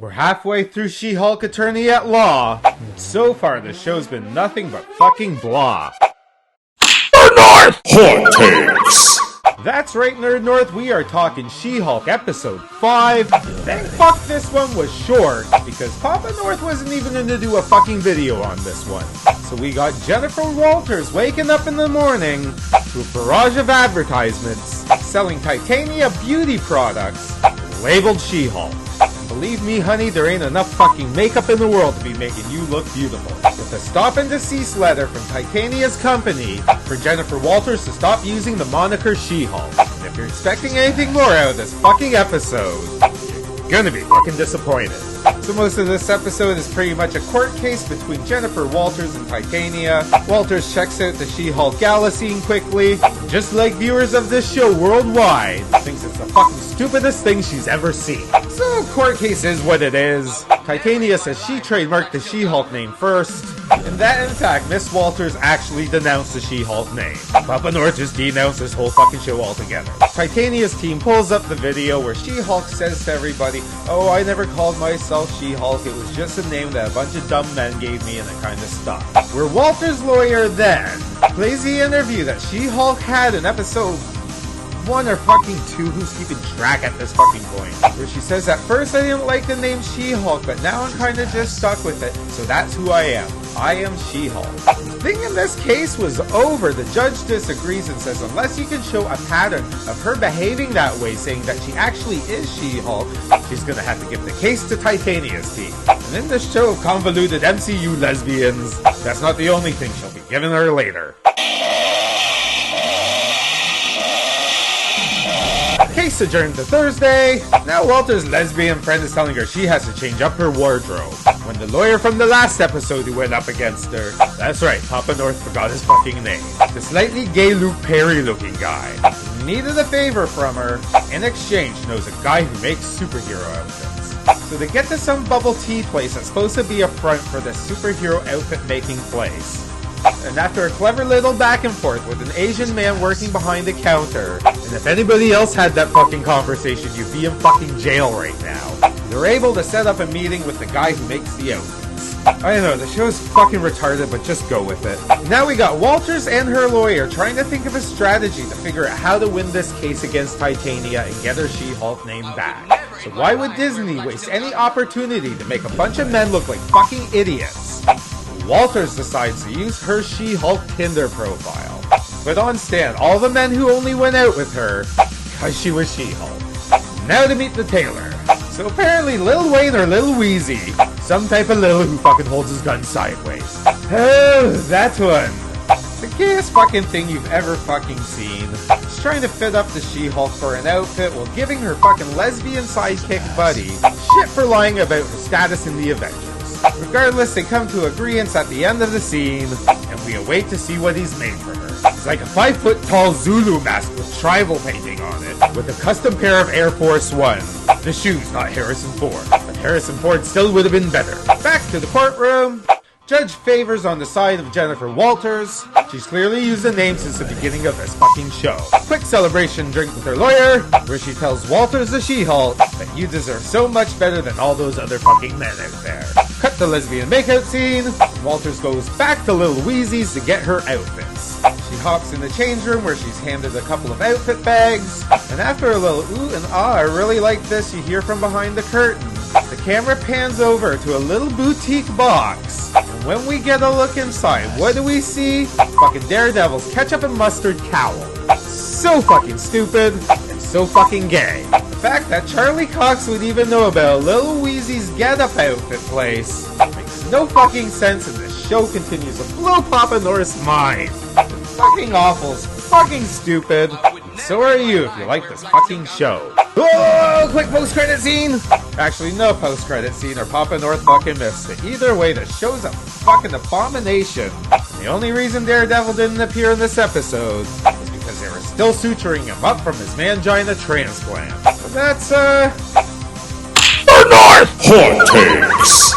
We're halfway through She-Hulk Attorney at Law, and so far the show's been nothing but fucking blah. Nerd North Hot Takes! That's right, Nerd North, we are talking She-Hulk Episode 5. Thank fuck this one was short, because Papa North wasn't even gonna do a fucking video on this one. So we got Jennifer Walters waking up in the morning to a barrage of advertisements selling Titania beauty products labeled She-Hulk. Believe me, honey, there ain't enough fucking makeup in the world to be making you look beautiful. With a stop and desist letter from Titania's company for Jennifer Walters to stop using the moniker She-Hulk. And if you're expecting anything more out of this fucking episode, you're gonna be fucking disappointed. So most of this episode is pretty much a court case between Jennifer Walters and Titania. Walters checks out the She-Hulk gala scene quickly, and just like viewers of this show worldwide, thinks it's the fucking stupidest thing she's ever seen. So court case is what it is. Titania says she trademarked the She-Hulk name first, and that in fact Miss Walters actually denounced the She-Hulk name. Papa North just denounced this whole fucking show altogether. Titania's team pulls up the video where She-Hulk says to everybody, "Oh, I never called myself She-Hulk, it was just a name that a bunch of dumb men gave me and it kinda stuck." Where Walters' lawyer then plays the interview that She-Hulk had in episode 1 or fucking 2, who's keeping track at this fucking point, where she says, "At first I didn't like the name She-Hulk, but now I'm kinda just stuck with it, so that's who I am. I am She-Hulk." The thing in this case was over. The judge disagrees and says unless you can show a pattern of her behaving that way, saying that she actually is She-Hulk, she's gonna have to give the case to Titania's team. And in this show of convoluted MCU lesbians, that's not the only thing she'll be giving her later. Case adjourned to Thursday. Now Walter's lesbian friend is telling her she has to change up her wardrobe. When the lawyer from the last episode who went up against her, that's right, Papa North forgot his fucking name, the slightly gay Luke Perry looking guy, needed a favor from her, in exchange knows a guy who makes superhero outfits. So they get to some bubble tea place that's supposed to be a front for the superhero outfit making place. And after a clever little back and forth with an Asian man working behind the counter, and if anybody else had that fucking conversation, you'd be in fucking jail right now, they're able to set up a meeting with the guy who makes the outfits. I don't know, the show's fucking retarded, but just go with it. Now we got Walters and her lawyer trying to think of a strategy to figure out how to win this case against Titania and get her She-Hulk name back. So why would Disney waste any opportunity to make a bunch of men look like fucking idiots? Walters decides to use her She-Hulk Tinder profile, but on stand all the men who only went out with her because she was She-Hulk. Now to meet the tailor. So apparently Lil Wayne or Lil Weezy, some type of Lil who fucking holds his gun sideways. Oh, that one. The gayest fucking thing you've ever fucking seen. She's trying to fit up the She-Hulk for an outfit while giving her fucking lesbian sidekick buddy shit for lying about her status in the Avengers. Regardless, they come to agreements at the end of the scene, and we await to see what he's made for her. It's like a 5-foot-tall Zulu mask with tribal painting on it, with a custom pair of Air Force One. The shoes, not Harrison Ford, but Harrison Ford still would have been better. Back to the courtroom. Judge favors on the side of Jennifer Walters. She's clearly used the name since the beginning of this fucking show. Quick celebration drink with her lawyer, where she tells Walters the She-Hulk that you deserve so much better than all those other fucking men out there. Cut the lesbian makeout scene. Walters goes back to Lil Weezy's to get her outfits. She hops in the change room where she's handed a couple of outfit bags, and after a little ooh and ah, I really like this, you hear from behind the curtain. The camera pans over to a little boutique box, and when we get a look inside, what do we see? Fucking DareDevil's ketchup and mustard cowl. So fucking stupid, and so fucking gay. The fact that Charlie Cox would even know about Lil Weezy's get-up outfit place makes no fucking sense, and the show continues to blow Papa North's mind. It's fucking awful, it's fucking stupid. So are you if you like this fucking show. Oh, quick post-credit scene! Actually, no post-credit scene or Papa North fucking missed it. Either way, the show's a fucking abomination. The only reason DareDevil didn't appear in this episode is because they were still suturing him up from his mangina transplant. But that's, Nerd North Hot Takes!